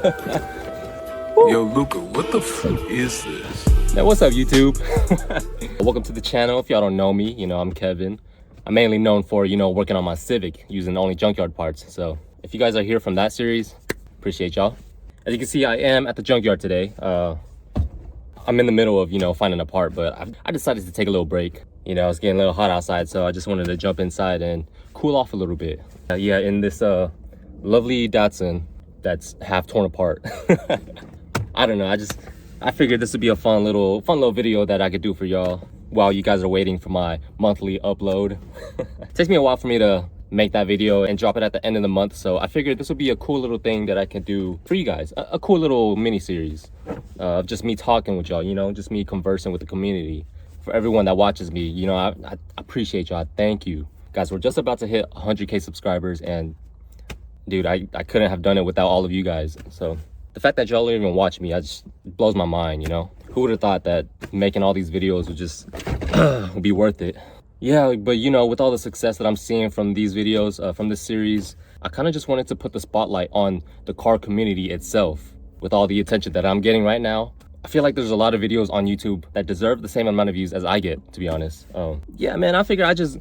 Yo, Luca, what the f is this? Now, what's up, YouTube? Welcome to the channel. If y'all don't know me, you know, I'm Kevin. I'm mainly known for, you know, working on my Civic using only junkyard parts. So if you guys are here from that series, appreciate y'all. As you can see, I am at the junkyard today. I'm in the middle of, you know, finding a part, but I decided to take a little break. You know, it's getting a little hot outside, so I just wanted to jump inside and cool off a little bit. Yeah, in this lovely Datsun that's half torn apart. I don't know, I figured this would be a fun little video that I could do for y'all while you guys are waiting for my monthly upload. It takes me a while for me to make that video and drop it at the end of the month, so I figured this would be a cool little thing that I can do for you guys. A cool little mini series of just me talking with y'all, you know, just me conversing with the community. For everyone that watches me, you know, I appreciate y'all. Thank you guys. We're just about to hit 100K subscribers, and dude, I couldn't have done it without all of you guys. So the fact that y'all even watch me, it just blows my mind, you know. Who would have thought that making all these videos would just would be worth it? Yeah, but you know, with all the success that I'm seeing from these videos, from this series, I kind of just wanted to put the spotlight on the car community itself. With all the attention that I'm getting right now, I feel like there's a lot of videos on YouTube that deserve the same amount of views as I get, to be honest. Yeah, man, I figured I just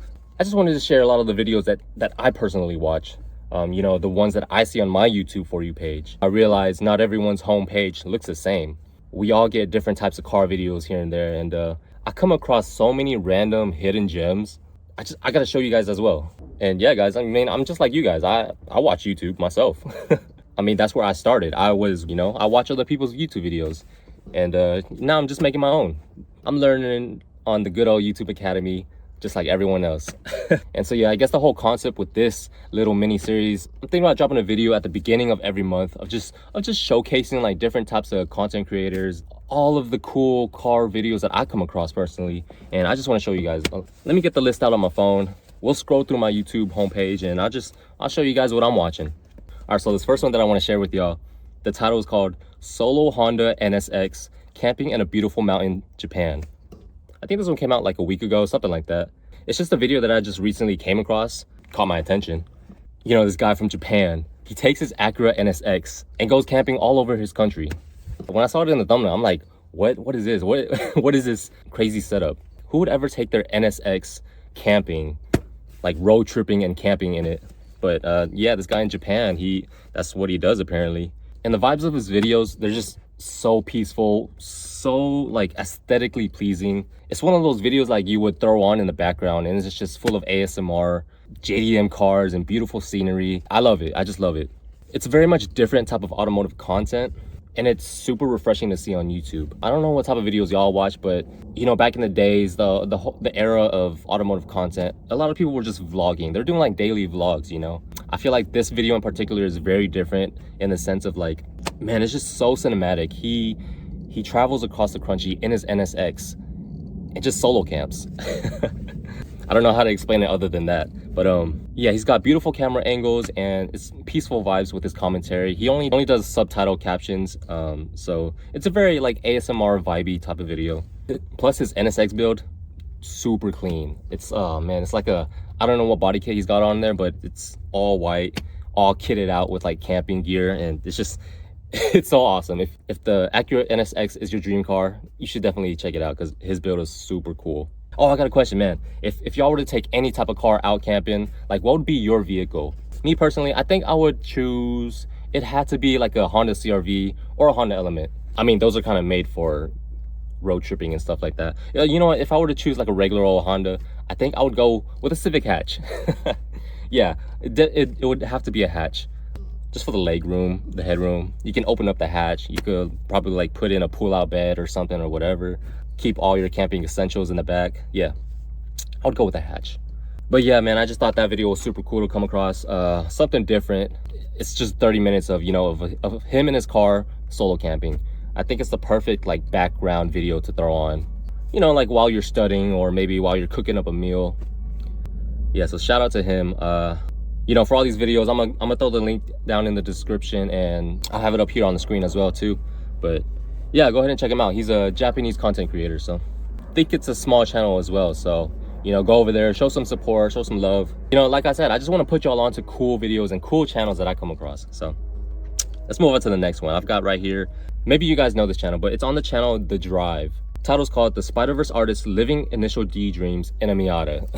wanted to share a lot of the videos that I personally watch. You know, the ones that I see on my YouTube For You page. I realize not everyone's homepage looks the same. We all get different types of car videos here and there, and I come across so many random hidden gems. I gotta show you guys as well. And yeah, guys, I mean, I'm just like you guys. I watch YouTube myself. I mean, that's where I started. I was, you know, I watch other people's YouTube videos, and now I'm just making my own. I'm learning on the good old YouTube Academy, just like everyone else. And so yeah, I guess the whole concept with this little mini series, I'm thinking about dropping a video at the beginning of every month of just showcasing like different types of content creators, all of the cool car videos that I come across personally. And I just want to show you guys. Let me get the list out on my phone. We'll scroll through my YouTube homepage, and I'll show you guys what I'm watching. All right, so this first one that I want to share with y'all, the title is called Solo Honda NSX Camping in a Beautiful Mountain, Japan. I think this one came out like a week ago, something like that. It's just a video that I just recently came across, caught my attention. You know, this guy from Japan, he takes his Acura NSX and goes camping all over his country. When I saw it in the thumbnail, I'm like, what is this? What is this crazy setup? Who would ever take their NSX camping, like road tripping and camping in it? But yeah, this guy in Japan, that's what he does apparently. And the vibes of his videos, they're just so peaceful, so like aesthetically pleasing. It's one of those videos like you would throw on in the background, and it's just full of ASMR, JDM cars, and beautiful scenery. I love it. I just love it. It's a very much different type of automotive content, and it's super refreshing to see on YouTube. I don't know what type of videos y'all watch, but you know, back in the days, the era of automotive content, a lot of people were just vlogging. They're doing like daily vlogs, you know. I feel like this video in particular is very different in the sense of like, man, it's just so cinematic. He travels across the country in his NSX and just solo camps. I don't know how to explain it other than that, but yeah, he's got beautiful camera angles and it's peaceful vibes with his commentary. He only does subtitle captions, so it's a very like ASMR vibey type of video. Plus his NSX build, super clean. It's man, it's like I don't know what body kit he's got on there, but it's all white, all kitted out with like camping gear, and it's just it's so awesome. If the Acura NSX is your dream car, you should definitely check it out because his build is super cool. Oh, I got a question, man. If y'all were to take any type of car out camping, like what would be your vehicle? Me personally, I think I would choose, it had to be like a Honda CRV or a Honda Element. I mean, those are kind of made for road tripping and stuff like that. You know what, if I were to choose like a regular old Honda, I think I would go with a Civic hatch. Yeah, it would have to be a hatch, just for the leg room, the headroom. You can open up the hatch. You could probably like put in a pull-out bed or something or whatever. Keep all your camping essentials in the back. Yeah, I would go with a hatch. But yeah, man, I just thought that video was super cool to come across. Something different. It's just 30 minutes of, you know, of him in his car solo camping. I think it's the perfect like background video to throw on, you know, like while you're studying or maybe while you're cooking up a meal. Yeah, so shout out to him. You know, for all these videos, I'm gonna throw the link down in the description, and I'll have it up here on the screen as well too. But yeah, go ahead and check him out. He's a Japanese content creator, so I think it's a small channel as well. So, you know, go over there, show some support, show some love. You know, like I said, I just want to put y'all onto cool videos and cool channels that I come across. So let's move on to the next one. I've got right here, maybe you guys know this channel, but it's on the channel The Drive. The title's called The Spiderverse Artist Living Initial D Dreams in a Miata.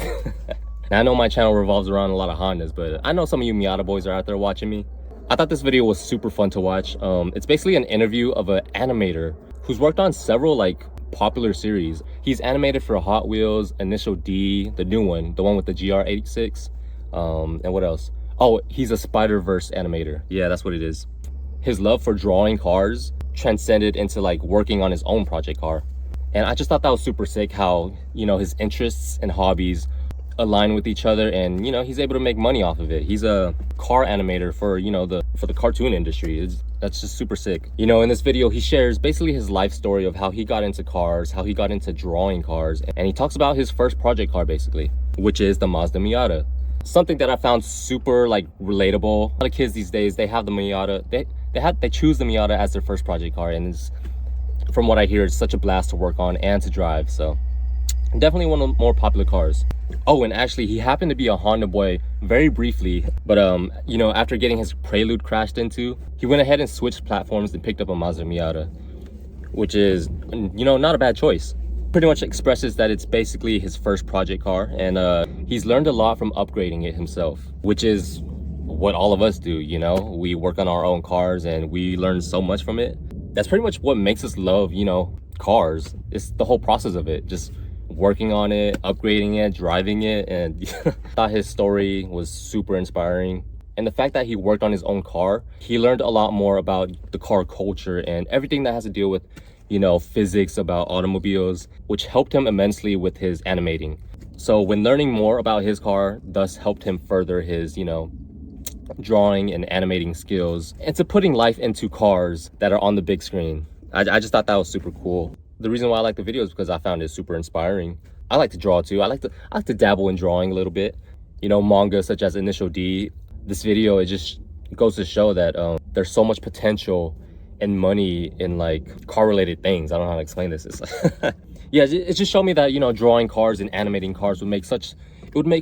Now, I know my channel revolves around a lot of Hondas, but I know some of you Miata boys are out there watching me. I thought this video was super fun to watch. It's basically an interview of an animator who's worked on several like popular series. He's animated for Hot Wheels, Initial D, the new one, the one with the GR86, and what else? Oh, he's a Spiderverse animator. Yeah, that's what it is. His love for drawing cars transcended into like working on his own project car. And I just thought that was super sick how, you know, his interests and hobbies align with each other, and you know, he's able to make money off of it. He's a car animator for, you know, for the cartoon industry. That's just super sick. You know, in this video he shares basically his life story of how he got into cars, how he got into drawing cars, and he talks about his first project car basically, which is the Mazda Miata. Something that I found super like relatable. A lot of kids these days, they have the Miata, they choose the Miata as their first project car, and it's, from what I hear, it's such a blast to work on and to drive. So definitely one of the more popular cars. Oh, and actually he happened to be a Honda boy very briefly, but you know, after getting his Prelude crashed into, he went ahead and switched platforms and picked up a Mazda Miata, which is, you know, not a bad choice. Pretty much expresses that it's basically his first project car, and he's learned a lot from upgrading it himself, which is what all of us do. You know, we work on our own cars and we learn so much from it. That's pretty much what makes us love, you know, cars. It's the whole process of it, just working on it, upgrading it, driving it. And I thought his story was super inspiring. And the fact that he worked on his own car, he learned a lot more about the car culture and everything that has to deal with, you know, physics about automobiles, which helped him immensely with his animating. So when learning more about his car, thus helped him further his, you know, drawing and animating skills, and to putting life into cars that are on the big screen. I just thought that was super cool. The reason why I like the video is because I found it super inspiring. I like to draw too. I like to dabble in drawing a little bit. You know, manga such as Initial D. This video, it just goes to show that there's so much potential and money in like car related things. I don't know how to explain this. It's like yeah, it just showed me that, you know, drawing cars and animating cars would make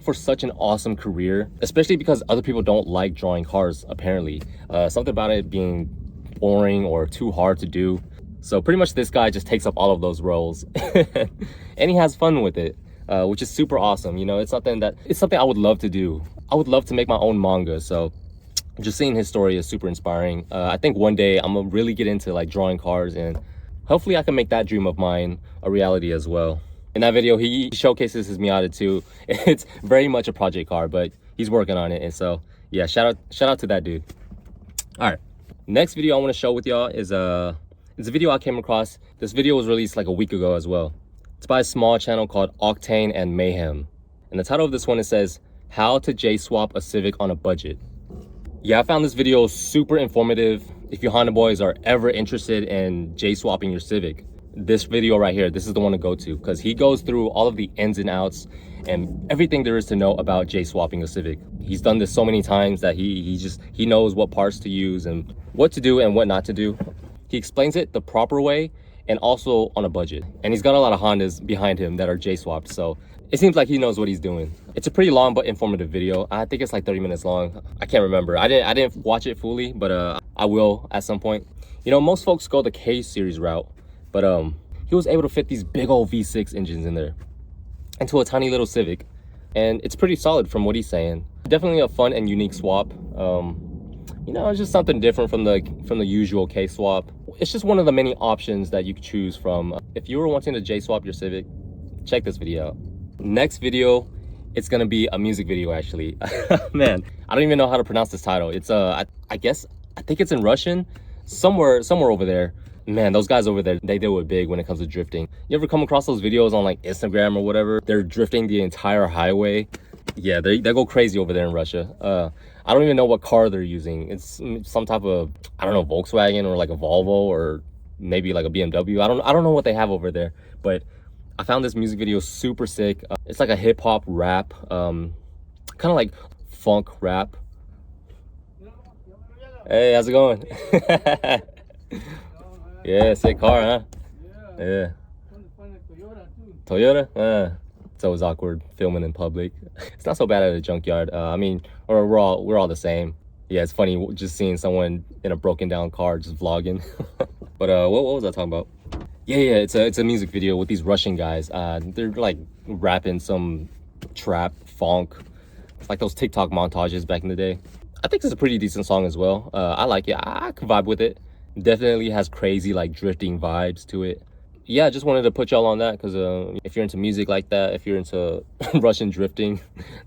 for such an awesome career, especially because other people don't like drawing cars apparently. Something about it being boring or too hard to do. So pretty much this guy just takes up all of those roles and he has fun with it, which is super awesome. You know, it's something I would love to do. I would love to make my own manga. So just seeing his story is super inspiring. I think one day I'm gonna really get into like drawing cars, and hopefully I can make that dream of mine a reality as well. In that video, he showcases his Miata too. It's very much a project car, but he's working on it. And so yeah, shout out to that dude. All right, next video I want to show with y'all is it's a video I came across. This video was released like a week ago as well. It's by a small channel called Octane and Mayhem, and the title of this one, it says how to J-swap a Civic on a budget. Yeah, I found this video super informative. If you Honda boys are ever interested in J-swapping your Civic, this video right here, this is the one to go to, because he goes through all of the ins and outs and everything there is to know about J-swapping a Civic. He's done this so many times that he knows what parts to use and what to do and what not to do. He explains it the proper way and also on a budget. And he's got a lot of Hondas behind him that are J-swapped, so it seems like he knows what he's doing. It's a pretty long but informative video. I think it's like 30 minutes long. I can't remember. I didn't watch it fully, but I will at some point. You know, most folks go the K series route, but he was able to fit these big old V6 engines in there into a tiny little Civic, and it's pretty solid from what he's saying. Definitely a fun and unique swap. You know, it's just something different from the usual K swap. It's just one of the many options that you could choose from. If you were wanting to J swap your Civic, check this video out. Next video, it's gonna be a music video actually. Man, I don't even know how to pronounce this title. It's I think it's in Russian, somewhere over there. Man, those guys over there, they do it big when it comes to drifting. You ever come across those videos on like Instagram or whatever? They're drifting the entire highway. Yeah, they go crazy over there in Russia. I don't even know what car they're using. It's some type of, I don't know, Volkswagen or like a Volvo or maybe like a BMW. I don't know what they have over there, but I found this music video super sick. It's like a hip hop rap, kind of like funk rap. Hey, how's it going? Yeah, sick car, huh? Yeah. Toyota? It's always awkward filming in public. It's not so bad at a junkyard. I mean, we're all the same. Yeah, it's funny just seeing someone in a broken down car just vlogging. But what was I talking about? Yeah, it's a music video with these Russian guys. They're like rapping some trap funk. It's like those TikTok montages back in the day. I think it's a pretty decent song as well. I like it. I can vibe with it. Definitely has crazy like drifting vibes to it. Yeah, I just wanted to put y'all on that because if you're into music like that, if you're into Russian drifting,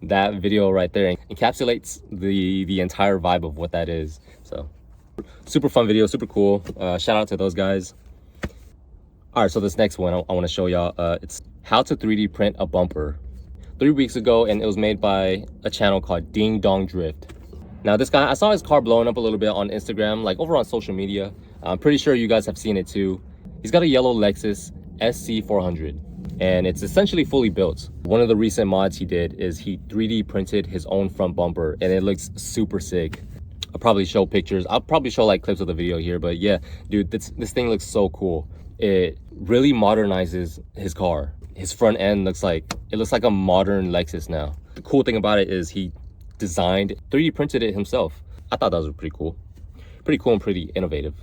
that video right there encapsulates the entire vibe of what that is. So super fun video, super cool. Shout out to those guys. All right, so this next one I want to show y'all, it's how to 3D print a bumper. 3 weeks ago, and it was made by a channel called Ding Dong Drift. Now this guy, I saw his car blowing up a little bit on Instagram, like over on social media. I'm pretty sure you guys have seen it too. He's got a yellow Lexus SC400 and it's essentially fully built. One of the recent mods he did is he 3D printed his own front bumper and it looks super sick. I'll probably show pictures. I'll probably show like clips of the video here, but yeah, dude, this thing looks so cool. It really modernizes his car. His front end looks like a modern Lexus now. The cool thing about it is he designed, 3D printed it himself. I thought that was pretty cool and pretty innovative.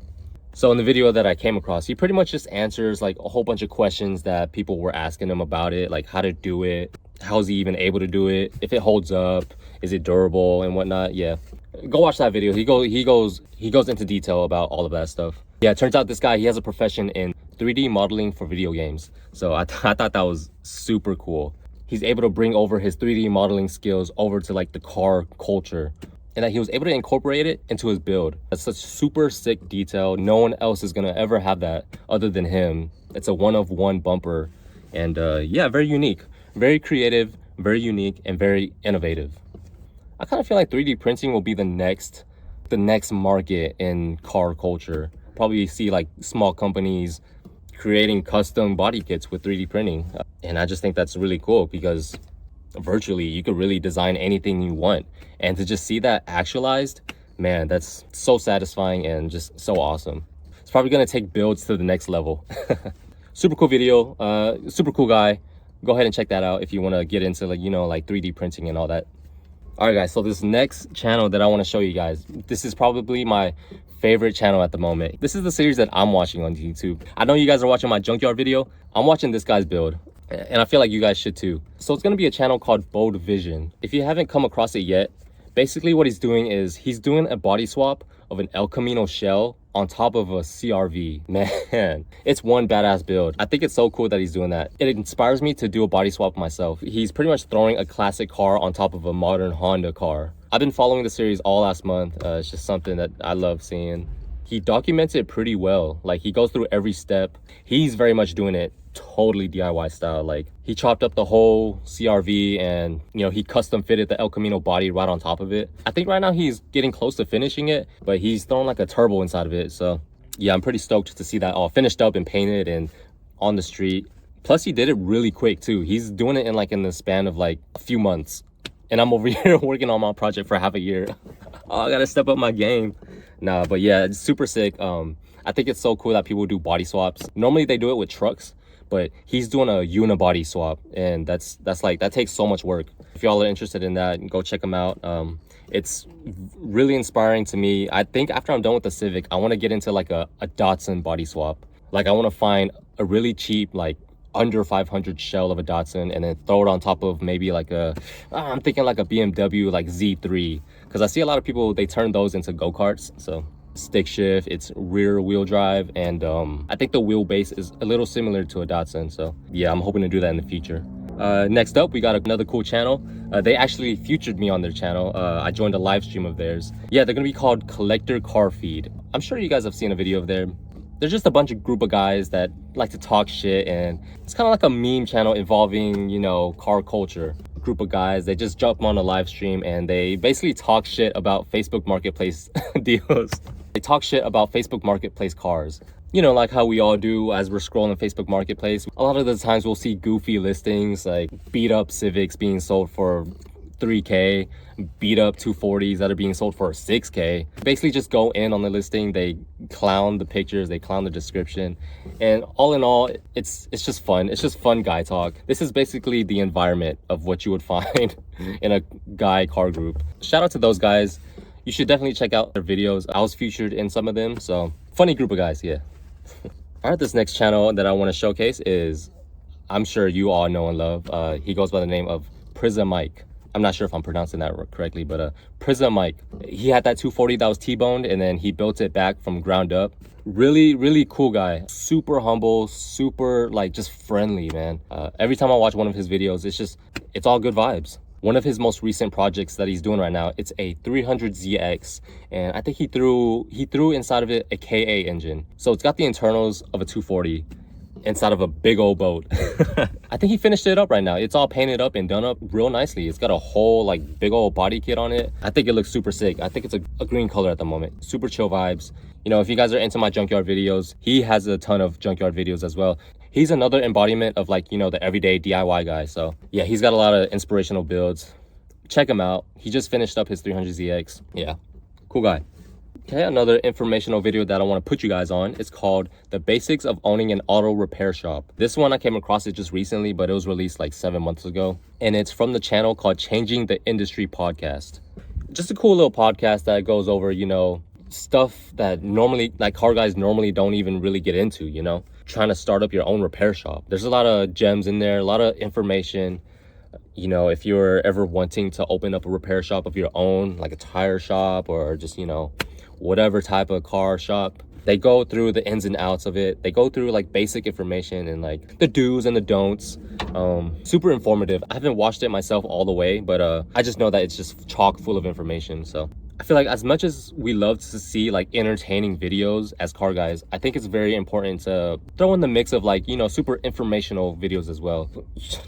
So in the video that I came across, he pretty much just answers like a whole bunch of questions that people were asking him about it, like how to do it, how's he even able to do it, if it holds up, is it durable and whatnot. Yeah, go watch that video. He goes into detail about all of that stuff. Yeah, it turns out this guy, he has a profession in 3D modeling for video games. So I thought that was super cool. He's able to bring over his 3D modeling skills over to like the car culture, and that he was able to incorporate it into his build. That's such super sick detail. No one else is gonna ever have that other than him. It's a one-of-one bumper, and yeah, very unique, very creative, very unique, and very innovative. I kind of feel like 3D printing will be the next market in car culture. Probably see like small companies creating custom body kits with 3D printing, and I just think that's really cool because virtually you could really design anything you want, and to just see that actualized, man, that's so satisfying and just so awesome. It's probably going to take builds to the next level. Super cool video, super cool guy. Go ahead and check that out if you want to get into like, you know, like 3D printing and all that. All right guys, so this next channel that I want to show you guys, this is probably my favorite channel at the moment. This is the series that I'm watching on YouTube. I know you guys are watching my Junkyard video. I'm watching this guy's build, and I feel like you guys should too. So it's going to be a channel called BodeVision. If you haven't come across it yet, basically what he's doing is he's doing a body swap of an El Camino shell on top of a CRV. Man, it's one badass build. I think it's so cool that he's doing that. It inspires me to do a body swap myself. He's pretty much throwing a classic car on top of a modern Honda car. I've been following the series all last month. It's just something that I love seeing. He documents it pretty well. Like, he goes through every step. He's very much doing it totally DIY style. Like, he chopped up the whole CRV and, you know, he custom fitted the El Camino body right on top of it. I think right now he's getting close to finishing it, but he's throwing like a turbo inside of it. So yeah, I'm pretty stoked to see that all finished up and painted and on the street. Plus he did it really quick too. He's doing it in the span of like a few months, and I'm over here working on my project for half a year. Oh, I gotta step up my game. Nah, but yeah, it's super sick. I think it's so cool that people do body swaps. Normally they do it with trucks, but he's doing a unibody swap, and that takes so much work. If y'all are interested in that, go check him out. It's really inspiring to me. I think after I'm done with the Civic, I want to get into like a Datsun body swap. Like, I want to find a really cheap, like under 500 shell of a Datsun, and then throw it on top of maybe like I'm thinking like a BMW like Z3, because I see a lot of people, they turn those into go-karts. So stick shift, it's rear wheel drive, and I think the wheelbase is a little similar to a Datsun. So yeah, I'm hoping to do that in the future. Next up, we got another cool channel. They actually featured me on their channel. I joined a live stream of theirs. Yeah, they're gonna be called Collector Car Feed. I'm sure you guys have seen a video of them. They're just a bunch of group of guys that like to talk shit, and it's kind of like a meme channel involving, you know, car culture. Group of guys, they just jump on a live stream and they basically talk shit about Facebook Marketplace deals. They talk shit about Facebook Marketplace cars. You know, like how we all do as we're scrolling Facebook Marketplace. A lot of the times we'll see goofy listings like beat up Civics being sold for 3K, beat up 240s that are being sold for 6K. Basically just go in on the listing, they clown the pictures, they clown the description, and all in all, it's just fun. It's just fun guy talk. This is basically the environment of what you would find in a guy car group. Shout out to those guys. you should definitely check out their videos. I was featured in some of them, so funny group of guys, yeah. All right, this next channel that I want to showcase is, I'm sure you all know and love. He goes by the name of Prizzamike. I'm not sure if I'm pronouncing that correctly, but Prism Mike. He had that 240 that was T-boned, and then he built it back from ground up. Really cool guy. Super humble, super like just friendly, man. Every time I watch one of his videos, it's all good vibes. One of his most recent projects that he's doing right now, it's a 300ZX, and I think he threw inside of it a KA engine. So it's got the internals of a 240 inside of a big old boat. I think he finished it up right now. It's all painted up and done up real nicely. It's got a whole like big old body kit on it. I think it looks super sick. I think it's a green color at the moment. Super chill vibes. You know, if you guys are into my junkyard videos, he has a ton of junkyard videos as well. He's another embodiment of like, you know, the everyday DIY guy. So yeah, he's got a lot of inspirational builds. Check him out. He just finished up his 300ZX. Yeah, cool guy. Okay, another informational video that I want to put you guys on. It's called The Basics of Owning an Auto Repair Shop. This one, I came across it just recently, but it was released like 7 months ago. And it's from the channel called Changing the Industry Podcast. Just a cool little podcast that goes over, you know, stuff that normally, like car guys normally don't even really get into, you know, trying to start up your own repair shop. There's a lot of gems in there, a lot of information. You know, if you're ever wanting to open up a repair shop of your own, like a tire shop or just, you know, whatever type of car shop, they go through the ins and outs of it. They go through like basic information and like the do's and the don'ts. Super informative. I haven't watched it myself all the way, but I just know that it's just chock full of information. So I feel like as much as we love to see like entertaining videos as car guys, I think it's very important to throw in the mix of like, you know, super informational videos as well.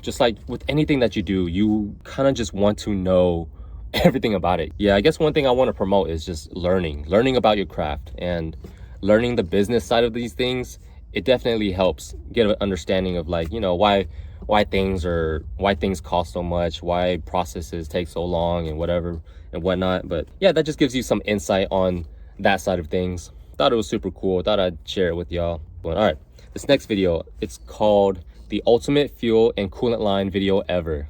Just like with anything that you do, you kind of just want to know everything about it. Yeah, I guess one thing I want to promote is just learning about your craft and learning the business side of these things. It definitely helps get an understanding of like, you know, why things cost so much, why processes take so long and whatever and whatnot. But yeah, that just gives you some insight on that side of things. Thought it was super cool. Thought I'd share it with y'all. But all right, this next video, it's called The Ultimate Fuel and Coolant Line Video Ever.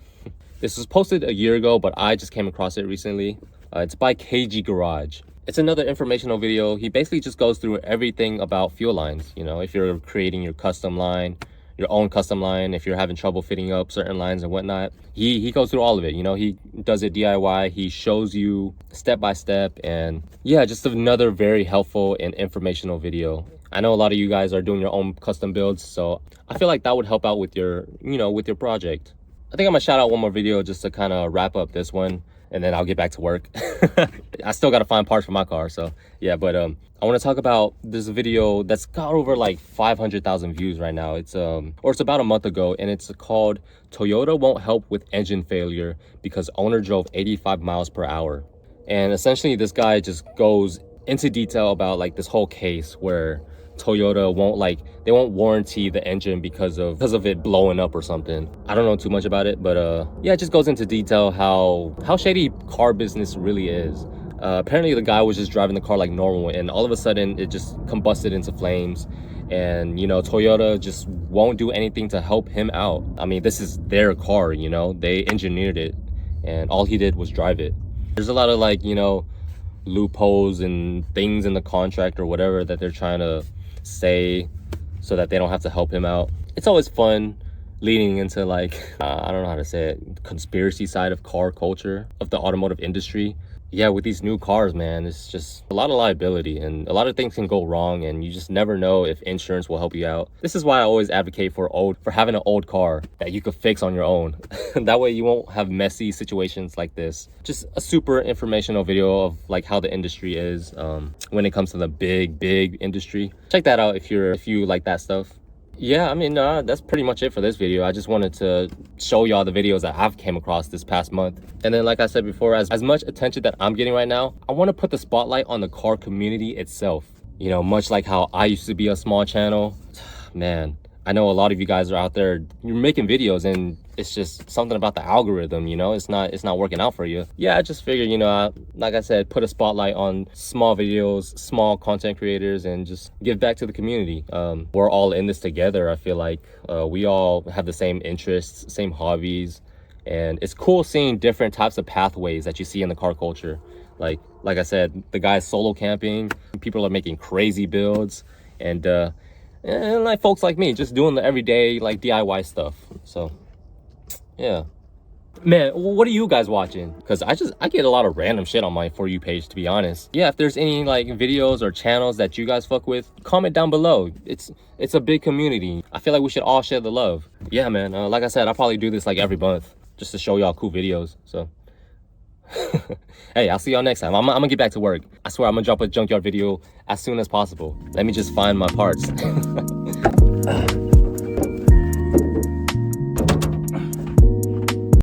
This was posted a year ago, but I just came across it recently. It's by KG Garage. It's another informational video. He basically just goes through everything about fuel lines. You know, if you're creating your custom line, your own custom line, if you're having trouble fitting up certain lines and whatnot, he goes through all of it. You know, he does it DIY. He shows you step by step, and yeah, just another very helpful and informational video. I know a lot of you guys are doing your own custom builds, so I feel like that would help out with your, you know, with your project. I think I'm gonna shout out one more video just to kind of wrap up this one, and then I'll get back to work. I still gotta find parts for my car, so yeah. But I want to talk about this video that's got over like 500,000 views right now. It's about a month ago, and it's called Toyota Won't Help with Engine Failure Because Owner Drove 85 miles per hour. And essentially this guy just goes into detail about like this whole case where Toyota won't warranty the engine because of it blowing up or something. I don't know too much about it, but yeah, it just goes into detail how shady car business really is. Apparently the guy was just driving the car like normal, and all of a sudden it just combusted into flames, and you know, Toyota just won't do anything to help him out. I mean, this is their car, you know, they engineered it, and all he did was drive it. There's a lot of like, you know, loopholes and things in the contract or whatever that they're trying to say so that they don't have to help him out. It's always fun leading into like I don't know how to say it, conspiracy side of car culture, of the automotive industry. Yeah, with these new cars, man, it's just a lot of liability and a lot of things can go wrong, and you just never know if insurance will help you out. This is why I always advocate for having an old car that you could fix on your own. That way you won't have messy situations like this. Just a super informational video of like how the industry is when it comes to the big industry. Check that out if you like that stuff. Yeah, I mean, that's pretty much it for this video. I just wanted to show y'all the videos that I've came across this past month. And then like I said before, as much attention that I'm getting right now, I want to put the spotlight on the car community itself. You know, much like how I used to be a small channel. Man, I know a lot of you guys are out there, you're making videos and it's just something about the algorithm, you know, it's not working out for you. Yeah, I just figured, you know, like I said, put a spotlight on small videos, small content creators, and just give back to the community. We're all in this together. I feel like we all have the same interests, same hobbies, and it's cool seeing different types of pathways that you see in the car culture. Like I said, the guy's solo camping. People are making crazy builds, and like folks like me just doing the everyday like DIY stuff. So yeah, man, what are you guys watching? Because I get a lot of random shit on my For You page, to be honest. Yeah, if there's any like videos or channels that you guys fuck with, comment down below. It's a big community. I feel like we should all share the love. Yeah, man, like I said, I'll probably do this like every month just to show y'all cool videos. So hey, I'll see y'all next time. I'm gonna get back to work. I swear I'm gonna drop a Junkyard video as soon as possible. Let me just find my parts.